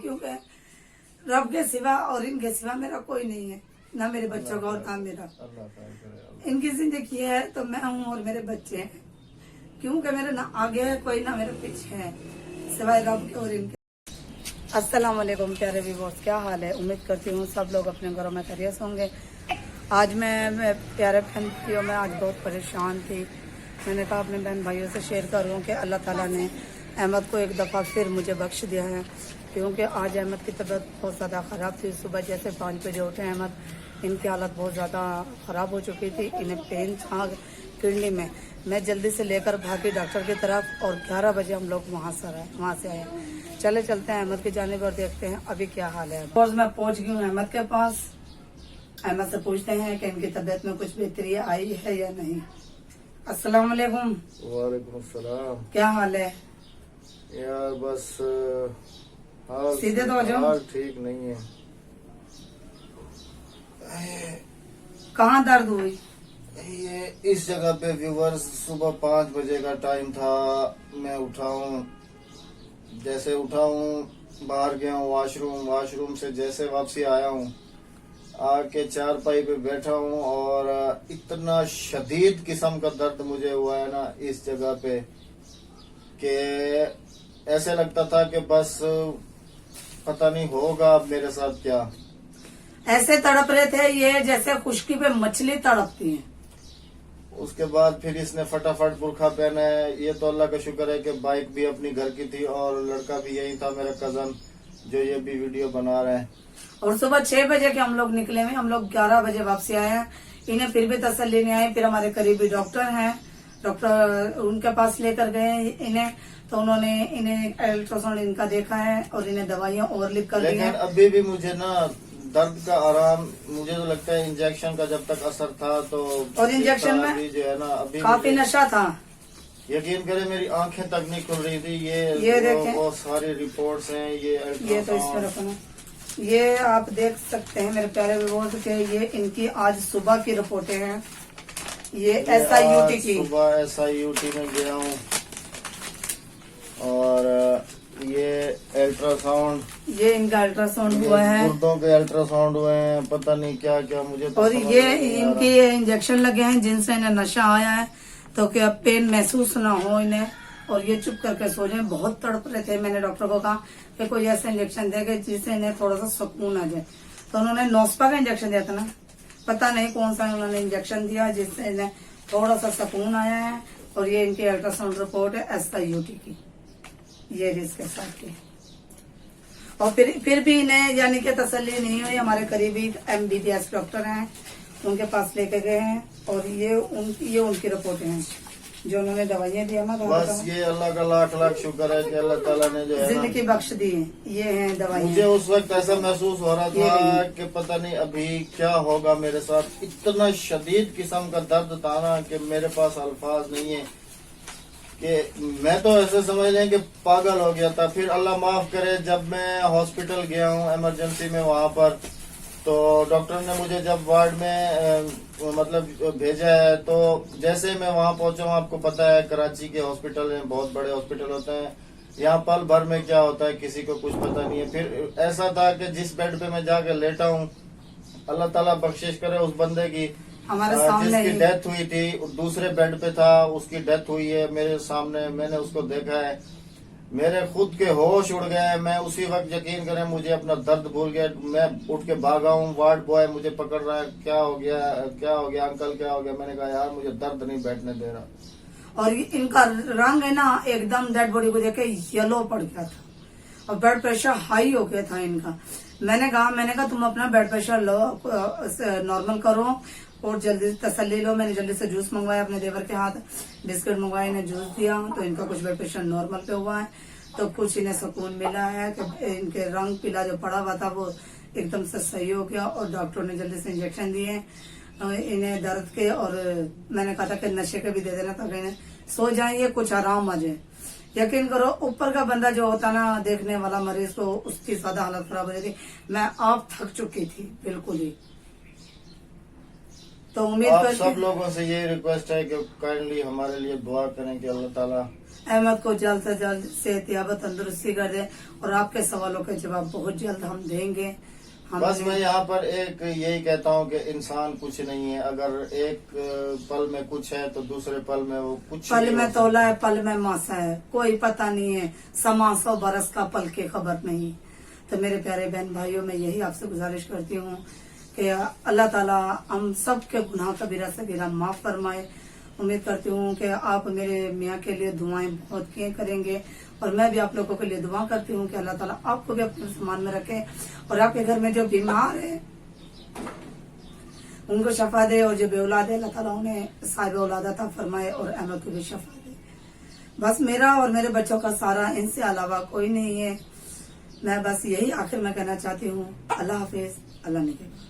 क्योंकि रब के सिवा और इनके सिवा मेरा कोई नहीं है, ना मेरे बच्चों का और ना मेरा। इनकी जिंदगी है तो मैं हूँ और मेरे बच्चे हैं, क्योंकि मेरे ना आगे है कोई ना मेरे पीछे है, सिवाय रब के और इनके। अस्सलाम वालेकुम प्यारे व्यूअर्स, क्या हाल है? उम्मीद करती हूँ सब लोग अपने घरों में खैरियत होंगे। आज मैं प्यारे बहन भाइयों में आज बहुत परेशान थी। मैंने कहा अपने बहन भाइयों से शेयर करूँ कि अल्लाह ताला ने अहमद को एक दफ़ा फिर मुझे बख्श दिया है, क्योंकि आज अहमद की तबीयत बहुत ज़्यादा ख़राब थी। सुबह जैसे 5 बजे उठे अहमद, इनकी हालत बहुत ज़्यादा ख़राब हो चुकी थी, इन्हें पेन था किडनी में। मैं जल्दी से लेकर भागी डॉक्टर की तरफ और 11 बजे हम लोग वहाँ से आए। चलते हैं अहमद की जानिब और देखते हैं अभी क्या हाल है। रोज मैं पहुँच गई हूँ अहमद के पास। अहमद से पूछते हैं कि इनकी तबीयत में कुछ बेहतरी आई है या नहीं। अस्सलाम वालेकुम। वालेकुम सलाम। क्या हाल है यार? बस सीधे तो हो जाओ। हाल ठीक नहीं है। कहाँ दर्द हुई? ये इस जगह पे व्यूवर्स, सुबह 5 बजे का टाइम था। मैं उठा हूँ, जैसे उठा हूँ बाहर गया हूँ वॉशरूम से जैसे वापसी आया हूँ, आके चारपाई पे बैठा हूँ और इतना शदीद किस्म का दर्द मुझे हुआ है ना इस जगह पे कि ऐसे लगता था कि बस पता नहीं होगा अब मेरे साथ क्या। ऐसे तड़प रहे थे ये जैसे खुशकी पे मछली तड़पती है। उसके बाद फिर इसने फटाफट बुरखा पहना है। ये तो अल्लाह का शुक्र है कि बाइक भी अपनी घर की थी और लड़का भी यही था, मेरा कजन, जो ये भी वीडियो बना रहा है। और सुबह 6 बजे के हम लोग निकले हुए, हम लोग 11 बजे वापसी आए हैं। इन्हें फिर भी तसल्ली नहीं आई। फिर हमारे करीबी डॉक्टर हैं, डॉक्टर उनके पास लेकर गए इन्हें, तो उन्होंने इन्हें अल्ट्रासाउंड इनका देखा है और इन्हें दवाइयां और लिख कर दी लेकिन हैं। अभी भी मुझे ना दर्द का आराम, मुझे तो लगता है इंजेक्शन का जब तक असर था तो, और इंजेक्शन में अभी जो है ना अभी काफी नशा था। यकीन करें मेरी आंखें तक नहीं खुल रही थी। ये देखें, वो सारी रिपोर्ट्स हैं। ये तो इस तरफ है, ये आप देख सकते हैं मेरे प्यारे व्यूअर्स के, ये इनकी आज सुबह की रिपोर्टें हैं। ये SIUT की, सुबह SIUT में गया हूँ और ये अल्ट्रासाउंड, ये इनका अल्ट्रासाउंड हुआ है गुर्दों के अल्ट्रासाउंड हुए हैं, पता नहीं क्या क्या मुझे तो और समझ ये नहीं आ इनके रहा। इंजेक्शन लगे हैं जिनसे इन्हें नशा आया है, तो क्या पेन महसूस ना हो इन्हें और ये चुप करके सो जाए। बहुत तड़प रहे थे। मैंने डॉक्टर को कहा कि कोई ऐसा इंजेक्शन देगा जिससे इन्हें थोड़ा सा सुकून आ जाए, तो उन्होंने नोस्पा का इंजेक्शन दिया था ना, पता नहीं कौन सा उन्होंने इंजेक्शन दिया जिससे इन्हें थोड़ा सा सुकून आया है। और ये इनकी अल्ट्रासाउंड रिपोर्ट है SIUT की, ये इसके साथ की। और फिर भी इन्हें यानी कि तसल्ली नहीं हुई। हमारे करीबी MBBS डॉक्टर हैं, उनके पास लेके गए हैं और ये उनकी रिपोर्टें हैं जो उन्होंने दवाइयाँ दी हमारे। बस ये अल्लाह का लाख लाख शुक्र है कि अल्लाह ताला ने जो है ना जिंदगी बख्श दी है। ये हैं दवाइयाँ। मुझे उस वक्त ऐसा महसूस हो रहा था कि पता नहीं अभी क्या होगा मेरे साथ। इतना शदीद किस्म का दर्द था ना कि मेरे पास अल्फाज नहीं है, कि मैं तो ऐसे समझ लें कि पागल हो गया था। फिर अल्लाह माफ करे, जब मैं हॉस्पिटल गया हूँ इमरजेंसी में, वहाँ पर तो डॉक्टर ने मुझे जब वार्ड में मतलब भेजा है, तो जैसे मैं वहाँ पहुंचा हूँ, आपको पता है कराची के हॉस्पिटल में बहुत बड़े हॉस्पिटल होते हैं, यहाँ पल भर में क्या होता है किसी को कुछ पता नहीं है। फिर ऐसा था कि जिस बेड पे मैं जाकर लेटा हूँ, अल्लाह ताला बख्शिश करे उस बंदे की, हमारे सामने जिसकी डेथ हुई थी, दूसरे बेड पे था, उसकी डेथ हुई है मेरे सामने, मैंने उसको देखा है। मेरे खुद के होश उड़ गए। मैं उसी वक्त, यकीन करें, मुझे अपना दर्द भूल गया। मैं उठ के भागा हूँ, वार्ड बॉय मुझे पकड़ रहा है, क्या हो गया अंकल, क्या हो गया? मैंने कहा यार मुझे दर्द नहीं बैठने दे रहा। और इनका रंग है ना एकदम डेड बॉडी को देख के येलो पड़ गया था और ब्लड प्रेशर हाई हो गया था इनका। मैंने कहा तुम अपना ब्लड प्रेशर लो, नॉर्मल करो और जल्दी तसल्ली लो। मैंने जल्दी से जूस मंगवाया, अपने देवर के हाथ बिस्किट मंगवाए, इन्हें जूस दिया, तो इनका कुछ ब्लड प्रेशर नॉर्मल पे हुआ है, तो कुछ इन्हें सुकून मिला है कि इनके रंग पीला जो पड़ा हुआ था वो एकदम से सही हो गया। और डॉक्टर ने जल्दी से इंजेक्शन दिए इन्हें दर्द के, और मैंने कहा था कि नशे के भी दे देना ताकि इन्हें सो जाएंगे, कुछ आराम आ जाए। यकीन करो ऊपर का बंदा जो होता ना, देखने वाला मरीज, तो उसकी ज्यादा हालत खराब हो जाती। मैं आप थक चुकी थी बिल्कुल ही। तो उम्मीद आप सब लोगों से ये रिक्वेस्ट है कि काइंडली हमारे लिए दुआ करें कि अल्लाह ताला अहमद को जल्द से जल्द सेहत याब तंदुरुस्ती कर दे और आपके सवालों के जवाब बहुत जल्द हम देंगे। बस मैं यहाँ पर एक यही कहता हूँ कि इंसान कुछ नहीं है, अगर एक पल में कुछ है तो दूसरे पल में वो कुछ पल नहीं में हो तोला है, पल में मासा है, कोई पता नहीं है, समा 100 बरस का पल की खबर नहीं। तो मेरे प्यारे बहन भाइयों, मैं यही आपसे गुजारिश करती हूँ कि अल्लाह ताला हम सब के गुनाह कबीरा सगीरा माफ फरमाए। उम्मीद करती हूँ कि आप मेरे मियाँ के लिए दुआएं बहुत किए करेंगे और मैं भी आप लोगों के लिए दुआ करती हूँ कि अल्लाह ताला आपको भी अपने सम्मान में रखे और आपके घर में जो बीमार है उनको शफा दे और जो बेऔलाद है अल्लाह ताला उन्हें साहिब औलाद अता फरमाए और अहमद को भी शफा दे। बस मेरा और मेरे बच्चों का सारा इनसे अलावा कोई नहीं है। मैं बस यही आखिर में कहना चाहती हूँ, अल्लाह हाफिज, अल्लाह निगहबान।